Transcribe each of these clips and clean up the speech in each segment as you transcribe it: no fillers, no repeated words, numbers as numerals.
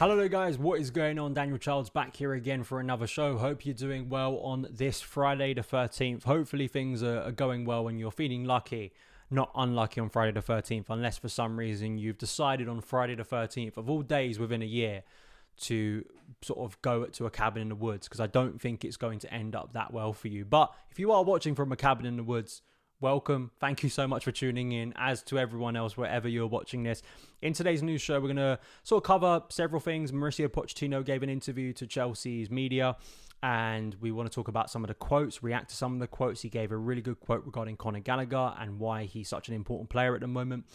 Hello there guys, what is going on? Daniel Childs back here again for another show. Hope you're doing well on this Friday the 13th. Hopefully things are going well and you're feeling lucky, not unlucky on Friday the 13th, unless for some reason you've decided on Friday the 13th of all days within a year to sort of go to a cabin in the woods, because I don't think it's going to end up that well for you. But if you are watching from a cabin in the woods, welcome. Thank you so much for tuning in, as to everyone else wherever you're watching this. In today's news show, we're going to sort of cover several things. Mauricio Pochettino gave an interview to Chelsea's media, and we want to talk about some of the quotes, react to some of the quotes. He gave a really good quote regarding Gallagher and why he's such an important player at the moment.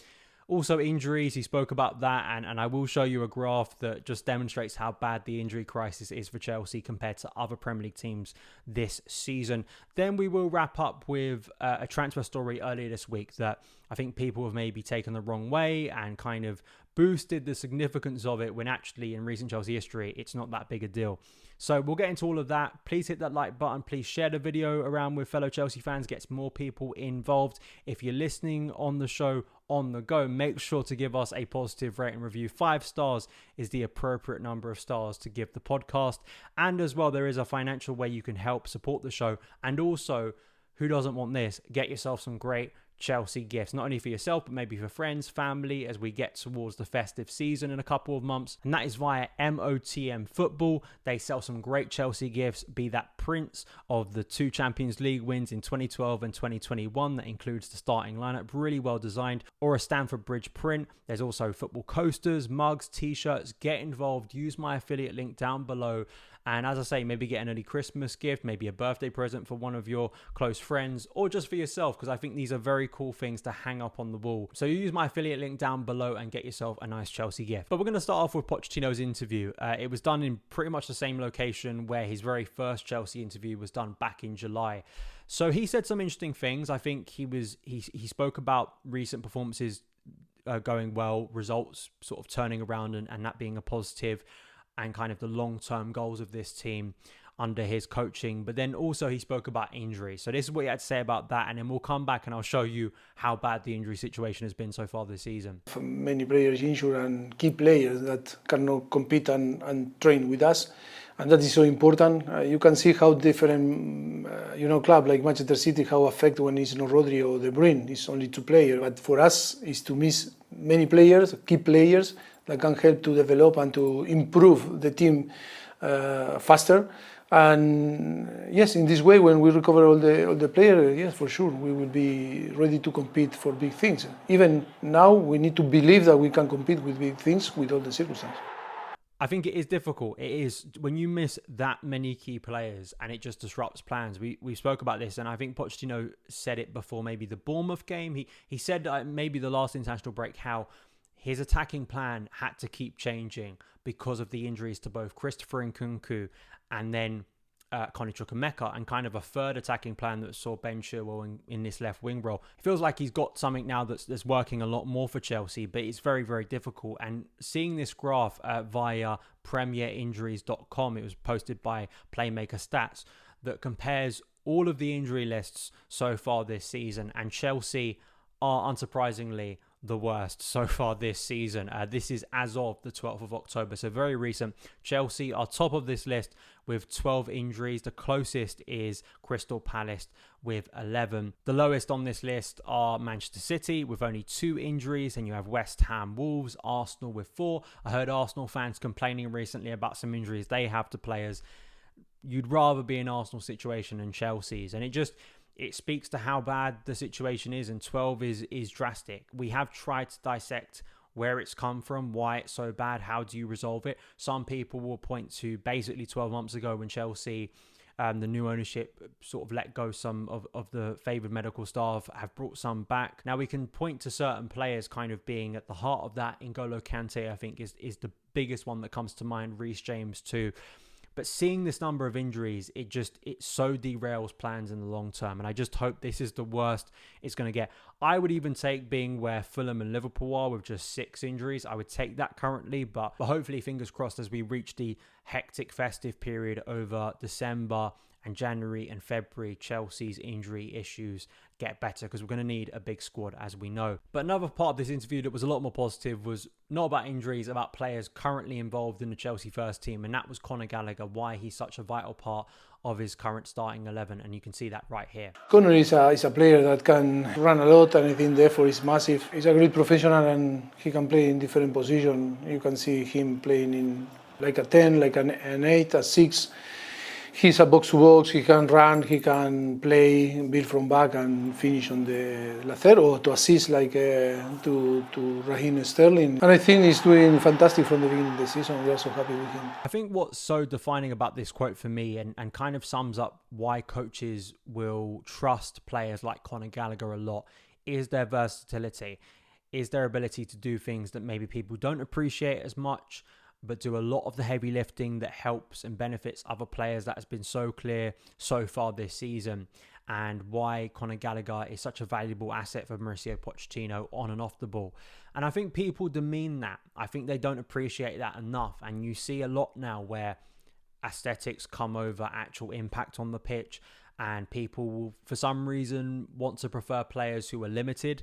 Also injuries, he spoke about that, and I will show you a graph that just demonstrates how bad the injury crisis is for Chelsea compared to other Premier League teams this season. Then we will wrap up with a transfer story earlier this week that I think people have maybe taken the wrong way and kind of boosted the significance of it, when actually in recent Chelsea history, it's not that big a deal. So we'll get into all of that. Please hit that like button. Please share the video around with fellow Chelsea fans. Gets more people involved. If you're listening on the show on the go, make sure to give us a positive rating review. 5 stars is the appropriate number of stars to give the podcast. And as well, there is a financial way you can help support the show. And also, who doesn't want this? Get yourself some great Chelsea gifts, not only for yourself, but maybe for friends, family, as we get towards the festive season in a couple of months. And that is via MOTM Football. They sell some great Chelsea gifts, be that prints of the 2 Champions League wins in 2012 and 2021. That includes the starting lineup, really well designed, or a Stamford Bridge print. There's also football coasters, mugs, t-shirts. Get involved. Use my affiliate link down below. And as I say, maybe get an early Christmas gift, maybe a birthday present for one of your close friends, or just for yourself, because I think these are very cool things to hang up on the wall. So you use my affiliate link down below and get yourself a nice Chelsea gift. But we're going to start off with Pochettino's interview. It was done in pretty much the same location where his very first Chelsea interview was done back in July. So he said some interesting things. I think he spoke about recent performances going well, results sort of turning around and that being a positive, and kind of the long-term goals of this team under his coaching. But then also he spoke about injury. So this is what he had to say about that. And then we'll come back and I'll show you how bad the injury situation has been so far this season. Many players injured and key players that cannot compete and train with us. And that is so important. You can see how different, club like Manchester City, how affect when it's not Rodri or De Bruyne. It's only 2 players. But for us, is to miss many players, key players, that can help to develop and to improve the team faster. And yes, in this way, when we recover all the players, yes, for sure, we will be ready to compete for big things. Even now, we need to believe that we can compete with big things with all the circumstances. I think it is difficult. It is when you miss that many key players and it just disrupts plans. We spoke about this, and I think Pochettino said it before maybe the Bournemouth game. He said maybe the last international break how his attacking plan had to keep changing because of the injuries to both Christopher Nkunku and then Connie Chukwuemeka, and kind of a third attacking plan that saw Ben Chilwell in this left wing role. It feels like he's got something now that's working a lot more for Chelsea, but it's very, very difficult. And seeing this graph via premierinjuries.com, it was posted by Playmaker Stats, that compares all of the injury lists so far this season, and Chelsea are unsurprisingly the worst so far this season. This is as of the 12th of October, so very recent. Chelsea are top of this list with 12 injuries. The closest is Crystal Palace with 11. The lowest on this list are Manchester City with only 2 injuries, and you have West Ham, Wolves, Arsenal with 4. I heard Arsenal fans complaining recently about some injuries they have to players. You'd rather be in Arsenal's situation than Chelsea's, and it speaks to how bad the situation is, and 12 is drastic. We have tried to dissect where it's come from, why it's so bad, how do you resolve it. Some people will point to basically 12 months ago when Chelsea, the new ownership, sort of let go some of the favoured medical staff, have brought some back. Now we can point to certain players kind of being at the heart of that. N'Golo Kante, I think, is the biggest one that comes to mind. Reece James too. But seeing this number of injuries, it so derails plans in the long term. And I just hope this is the worst it's going to get. I would even take being where Fulham and Liverpool are with just 6 injuries. I would take that currently. But hopefully, fingers crossed, as we reach the hectic festive period over December and January and February, Chelsea's injury issues get better, because we're going to need a big squad, as we know. But another part of this interview that was a lot more positive was not about injuries, about players currently involved in the Chelsea first team, and that was Conor Gallagher, why he's such a vital part of his current starting 11, and you can see that right here. Conor is a player that can run a lot, and I think the effort is massive. He's a great professional, and he can play in different positions. You can see him playing in like a 10, like an 8, a 6. He's a box-to-box, he can run, he can play, build from back and finish on the third, or to assist like to Raheem Sterling. And I think he's doing fantastic from the beginning of the season. We are so happy with him. I think what's so defining about this quote for me, and kind of sums up why coaches will trust players like Conor Gallagher a lot, is their versatility, is their ability to do things that maybe people don't appreciate as much, but do a lot of the heavy lifting that helps and benefits other players. That has been so clear so far this season, and why Conor Gallagher is such a valuable asset for Mauricio Pochettino on and off the ball. And I think people demean that. I think they don't appreciate that enough. And you see a lot now where aesthetics come over actual impact on the pitch, and people will, for some reason, want to prefer players who are limited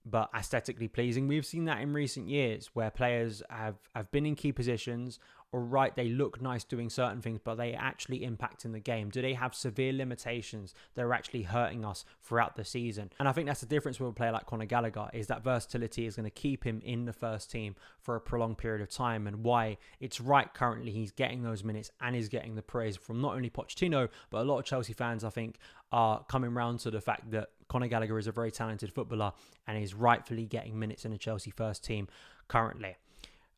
but aesthetically pleasing. We've seen that in recent years where players have been in key positions, or right, they look nice doing certain things, but they actually impact in the game. Do they have severe limitations that are actually hurting us throughout the season? And I think that's the difference with a player like Conor Gallagher, is that versatility is going to keep him in the first team for a prolonged period of time, and why it's right currently he's getting those minutes and he's getting the praise from not only Pochettino, but a lot of Chelsea fans, I think, are coming round to the fact that Conor Gallagher is a very talented footballer and is rightfully getting minutes in the Chelsea first team currently.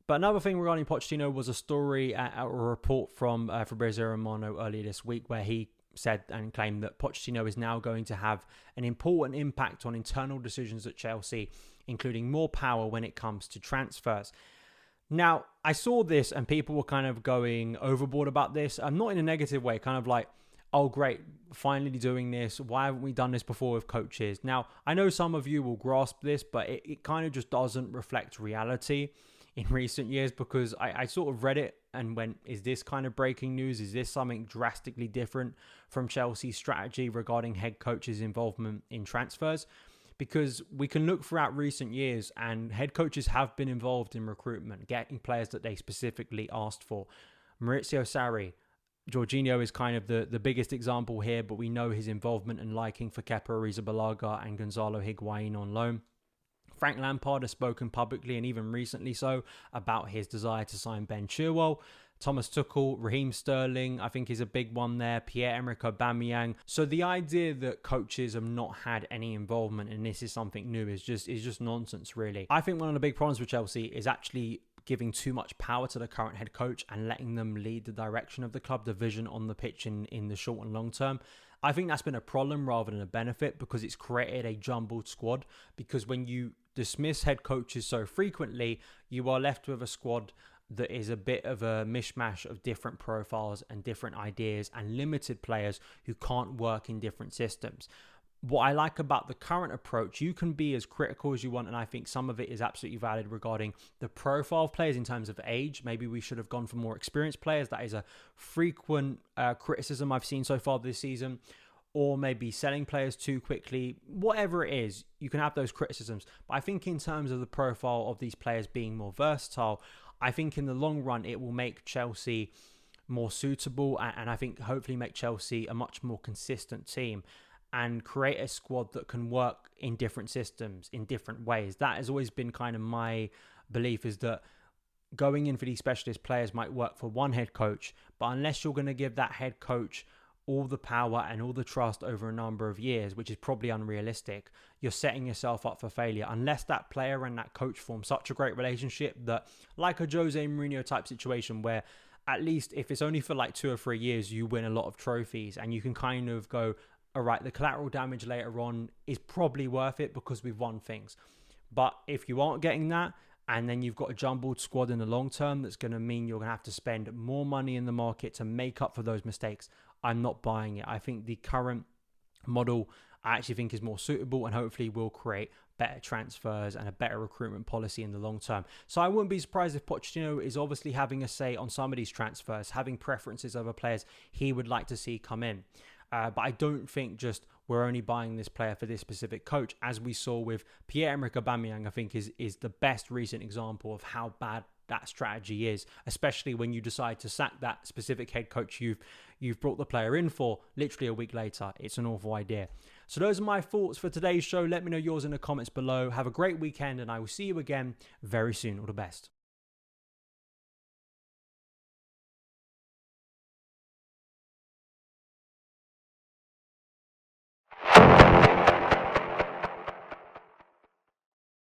But another thing regarding Pochettino was a story, a report from Fabrizio Romano earlier this week, where he said and claimed that Pochettino is now going to have an important impact on internal decisions at Chelsea, including more power when it comes to transfers. Now, I saw this and people were kind of going overboard about this. Not in a negative way, kind of like, oh, great, finally doing this. Why haven't we done this before with coaches? Now, I know some of you will grasp this, but it kind of just doesn't reflect reality in recent years, because I sort of read it and went, is this kind of breaking news? Is this something drastically different from Chelsea's strategy regarding head coaches' involvement in transfers? Because we can look throughout recent years and head coaches have been involved in recruitment, getting players that they specifically asked for. Maurizio Sarri, Jorginho is kind of the biggest example here, but we know his involvement and liking for Kepa Arrizabalaga and Gonzalo Higuain on loan. Frank Lampard has spoken publicly, and even recently so, about his desire to sign Ben Chilwell. Thomas Tuchel, Raheem Sterling, I think is a big one there. Pierre-Emerick Aubameyang. So the idea that coaches have not had any involvement and this is something new is just nonsense, really. I think one of the big problems with Chelsea is actually giving too much power to the current head coach and letting them lead the direction of the club, the vision on the pitch in the short and long term. I think that's been a problem rather than a benefit, because it's created a jumbled squad. Because when you dismiss head coaches so frequently, you are left with a squad that is a bit of a mishmash of different profiles and different ideas and limited players who can't work in different systems. What I like about the current approach, you can be as critical as you want, and I think some of it is absolutely valid regarding the profile of players in terms of age. Maybe we should have gone for more experienced players. That is a frequent criticism I've seen so far this season. Or maybe selling players too quickly. Whatever it is, you can have those criticisms. But I think in terms of the profile of these players being more versatile, I think in the long run, it will make Chelsea more suitable, and I think hopefully make Chelsea a much more consistent team and create a squad that can work in different systems, in different ways. That has always been kind of my belief, is that going in for these specialist players might work for one head coach, but unless you're going to give that head coach all the power and all the trust over a number of years, which is probably unrealistic, you're setting yourself up for failure unless that player and that coach form such a great relationship that, like a Jose Mourinho type situation, where at least if it's only for like 2 or 3 years, you win a lot of trophies and you can kind of go, all right, the collateral damage later on is probably worth it because we've won things. But if you aren't getting that, and then you've got a jumbled squad in the long term, that's going to mean you're going to have to spend more money in the market to make up for those mistakes. I'm not buying it. I think the current model, I actually think, is more suitable and hopefully will create better transfers and a better recruitment policy in the long term. So I wouldn't be surprised if Pochettino is obviously having a say on some of these transfers, having preferences over players he would like to see come in. But I don't think just we're only buying this player for this specific coach. As we saw with Pierre-Emerick Aubameyang, I think is the best recent example of how bad that strategy is, especially when you decide to sack that specific head coach you've brought the player in for literally a week later. It's an awful idea. So those are my thoughts for today's show. Let me know yours in the comments below. Have a great weekend, and I will see you again very soon. All the best.